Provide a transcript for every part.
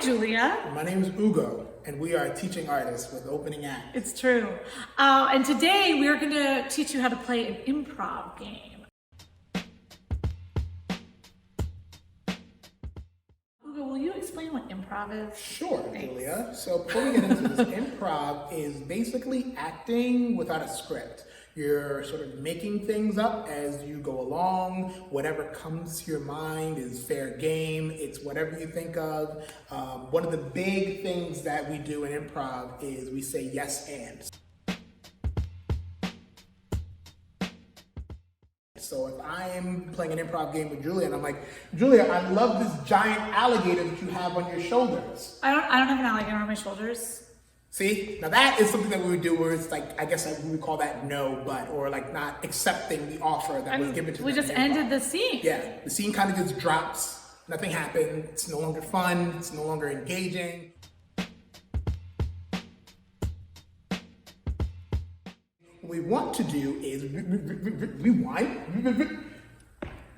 I'm Julia. My name is Ugo, and we are teaching artists with Opening Act. It's true. And today we're going to teach you how to play an improv game. Ugo, will you explain what improv is? Sure, Thanks. Julia. So before we get into this, improv is basically acting without a script. You're sort of making things up as you go along. Whatever comes to your mind is fair game. It's whatever you think of. One of the big things that we do in improv is we say yes and. So if I am playing an improv game with Julia and I'm like, Julia, I love this giant alligator that you have on your shoulders. I don't have an alligator on my shoulders. See, now that is something that we would do where it's like, I guess we would call that no, but, or like not accepting the offer that was given to We them. just ended the scene. Yeah, the scene kind of just drops. Nothing happened. It's no longer fun. It's no longer engaging. What we want to do is rewind.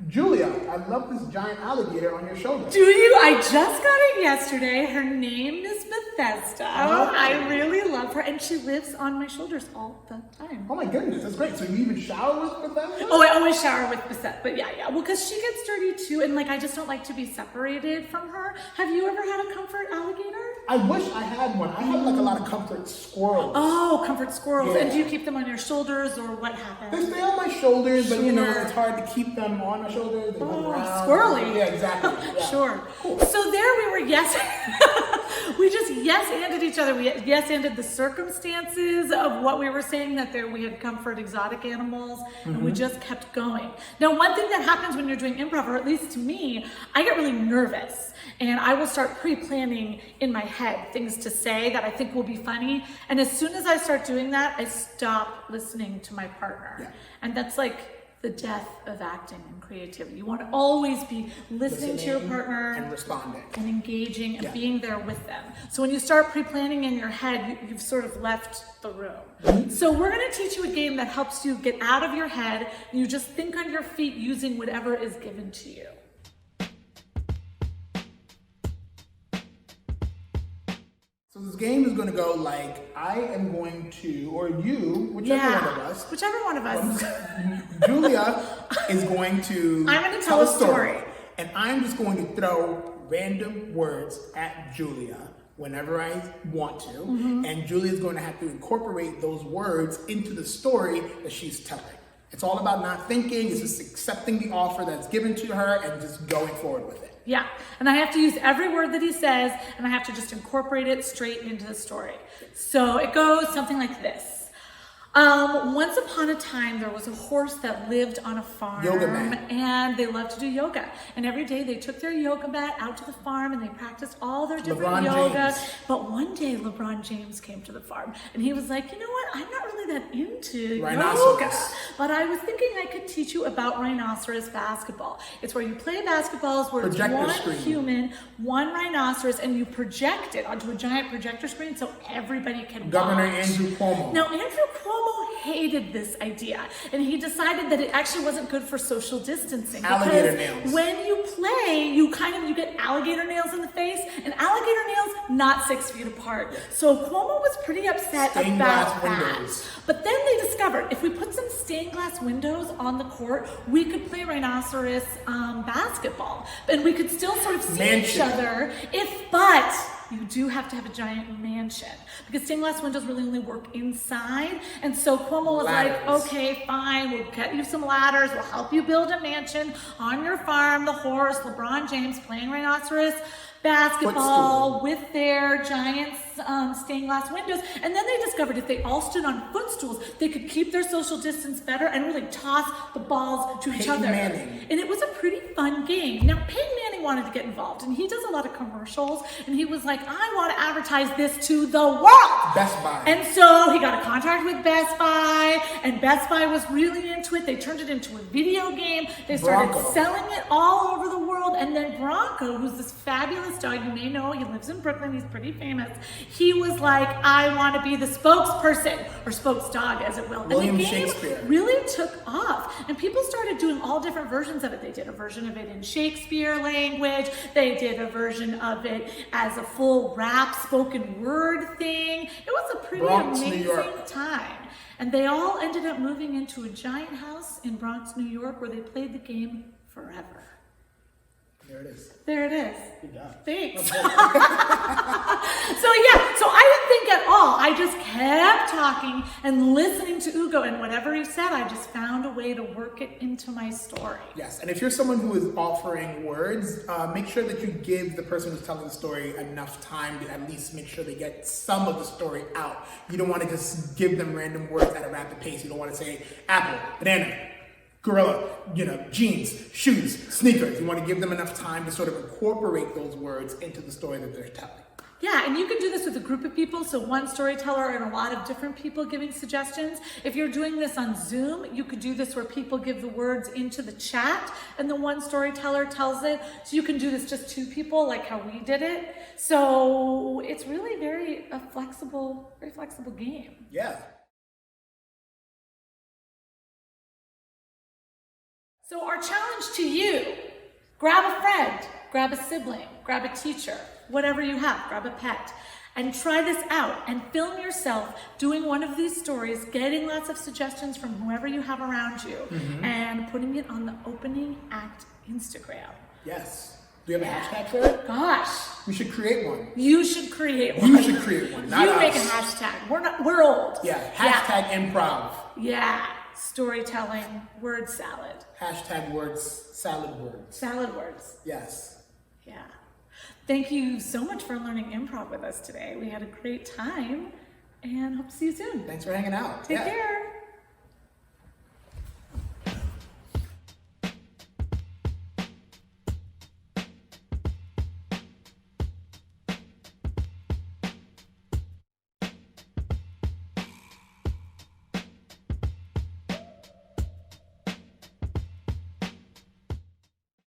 Julia, I love this giant alligator on your shoulder. Do you? I just got it yesterday. Her name is Bethesda. Oh. I really love her, and she lives on my shoulders all the time. Oh my goodness, that's great. So you even shower with them? Oh, I always shower with Bethesda, but yeah. Well, because she gets dirty too, and like I just don't like to be separated from her. Have you ever had a comfort alligator? I wish I had one. I have like a lot of comfort squirrels. Oh, comfort squirrels. Yeah. And do you keep them on your shoulders, or what happens? They stay on my shoulders, but you know, Sure. it's hard to keep them on my shoulders. They run around. Squirrely. Yeah, exactly. Yeah. Sure. Cool. So there we were, we just yes-anded each other. We yes-anded the circumstances of what we were saying, that we had comfort exotic animals, and we just kept going. Now, one thing that happens when you're doing improv, or at least to me, I get really nervous, and I will start pre-planning in my head things to say that I think will be funny, and as soon as I start doing that, I stop listening to my partner. Yeah. And that's like the death of acting and creativity. You want to always be listening to your partner and responding and engaging and Yeah. being there with them. So when you start pre-planning in your head, you've sort of left the room. So we're going to teach you a game that helps you get out of your head. You just think on your feet using whatever is given to you. So this game is going to go like, I am going to, or you, whichever one of us. Whichever one of us. Julia is going to I'm going to tell a story. And I'm just going to throw random words at Julia whenever I want to. And Julia is going to have to incorporate those words into the story that she's telling. It's all about not thinking. It's just accepting the offer that's given to her and just going forward with it. Yeah, and I have to use every word that he says, and I have to just incorporate it straight into the story. So it goes something like this. Once upon a time, there was a horse that lived on a farm. Yoga mat. And they loved to do yoga. And every day they took their yoga mat out to the farm and they practiced all their different LeBron yoga. James. But one day LeBron James came to the farm and he was like, you know what? I'm not really that into yoga. Rhinoceros. But I was thinking I could teach you about rhinoceros basketball. It's where you play basketballs where Projector it's one screen. human, one rhinoceros, and you project it onto a giant projector screen so everybody can Governor watch. Andrew Cuomo. Now, Andrew Cuomo hated this idea, and he decided that it actually wasn't good for social distancing. Alligator because nails. when you play, you get alligator nails in the face, and alligator nails not 6 feet apart. So Cuomo was pretty upset Stained about glass that. windows. But then they discovered if we put some stained glass windows on the court, we could play rhinoceros basketball, and we could still sort of see each Mansion. other. But you do have to have a giant mansion because stained glass windows really only work inside. And so Cuomo was like, Ladders. okay, fine, we'll get you some ladders. We'll help you build a mansion on your farm. The horse, LeBron James playing rhinoceros basketball Footstool. with their giant stained glass windows. And then they discovered if they all stood on footstools, they could keep their social distance better and really toss the balls to each Peyton other. Manning. And it was a pretty fun game. Now, Peyton Manning wanted to get involved, and he does a lot of commercials, and he was like, I want to advertise this to the world. Best Buy. And so he got a contract with Best Buy, and Best Buy was really into it. They turned it into a video game. They started Bronco. selling it all over the world. And then Bronco, who's this fabulous dog, you may know, he lives in Brooklyn, he's pretty famous. He was like, I want to be the spokesperson, or spokesdog, as it will. William and the game Shakespeare. really took off, and people started doing all different versions of it. They did a version of it in Shakespeare language. language. They did a version of it as a full rap spoken word thing. It was a pretty Bronx, New amazing York. time. And they all ended up moving into a giant house in Bronx, New York, where they played the game forever. There it is. There it is. Good job. Thanks. So I didn't think at all. I just kept talking and listening to Ugo, and whatever he said, I just found a way to work it into my story. Yes, and if you're someone who is offering words, make sure that you give the person who's telling the story enough time to at least make sure they get some of the story out. You don't want to just give them random words at a rapid pace. You don't want to say apple, banana, gorilla, jeans, shoes, sneakers. You want to give them enough time to sort of incorporate those words into the story that they're telling. Yeah, and you can do this with a group of people, so one storyteller and a lot of different people giving suggestions. If you're doing this on Zoom, you could do this where people give the words into the chat and the one storyteller tells it. So you can do this just 2 people, like how we did it. So it's really very flexible game. Yeah. So our challenge to you, grab a friend, grab a sibling, grab a teacher, whatever you have, grab a pet, and try this out and film yourself doing one of these stories, getting lots of suggestions from whoever you have around you, and putting it on the Opening Act Instagram. Yes. Do we have a hashtag for it? Gosh. We should create one. You should create one. You should create one, not You us. make a hashtag. We're old. Yeah, hashtag improv. Yeah. Storytelling, word salad. Hashtag words, salad words. Salad words. Yes. Yeah. Thank you so much for learning improv with us today. We had a great time and hope to see you soon. Thanks for hanging out. Take care.